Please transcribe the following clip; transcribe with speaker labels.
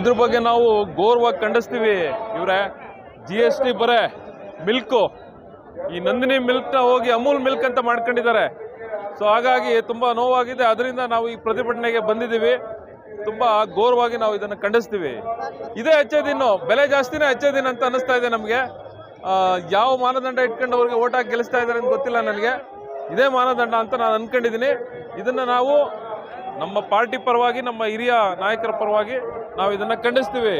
Speaker 1: ಇದ್ರ ಬಗ್ಗೆ ನಾವು ಗೌರವವಾಗಿ ಖಂಡಿಸ್ತೀವಿ. ಇವರೇ GST ಬರೇ ಮಿಲ್ಕು, ಈ ನಂದಿನಿ ಮಿಲ್ಕ್ನ ಹೋಗಿ ಅಮೂಲ್ ಮಿಲ್ಕ್ ಅಂತ ಮಾಡ್ಕೊಂಡಿದ್ದಾರೆ. ಸೊ ಹಾಗಾಗಿ ತುಂಬ ನೋವಾಗಿದೆ. ಅದರಿಂದ ನಾವು ಈ ಪ್ರತಿಭಟನೆಗೆ ಬಂದಿದ್ದೀವಿ. ತುಂಬ ಗೌರವವಾಗಿ ನಾವು ಇದನ್ನು ಖಂಡಿಸ್ತೀವಿ. ಇದೇ ಹೆಚ್ಚೇ ದಿನ, ಬೆಲೆ ಜಾಸ್ತಿನೇ ಹೆಚ್ಚೇ ದಿನ ಅಂತ ಅನ್ನಿಸ್ತಾ ಇದೆ ನಮಗೆ. ಯಾವ ಮಾನದಂಡ ಇಟ್ಕೊಂಡು ಅವ್ರಿಗೆ ಓಟ್ ಹಾಕಿ ಗೆಲ್ಲಿಸ್ತಾ ಇದ್ದಾರೆ ಅಂತ ಗೊತ್ತಿಲ್ಲ ನನಗೆ. ಇದೇ ಮಾನದಂಡ ಅಂತ ನಾನು ಅಂದ್ಕೊಂಡಿದ್ದೀನಿ. ಇದನ್ನು ನಾವು ನಮ್ಮ ಪಾರ್ಟಿ ಪರವಾಗಿ, ನಮ್ಮ ಹಿರಿಯ ನಾಯಕರ ಪರವಾಗಿ ನಾವು ಇದನ್ನು ಖಂಡಿಸ್ತೀವಿ.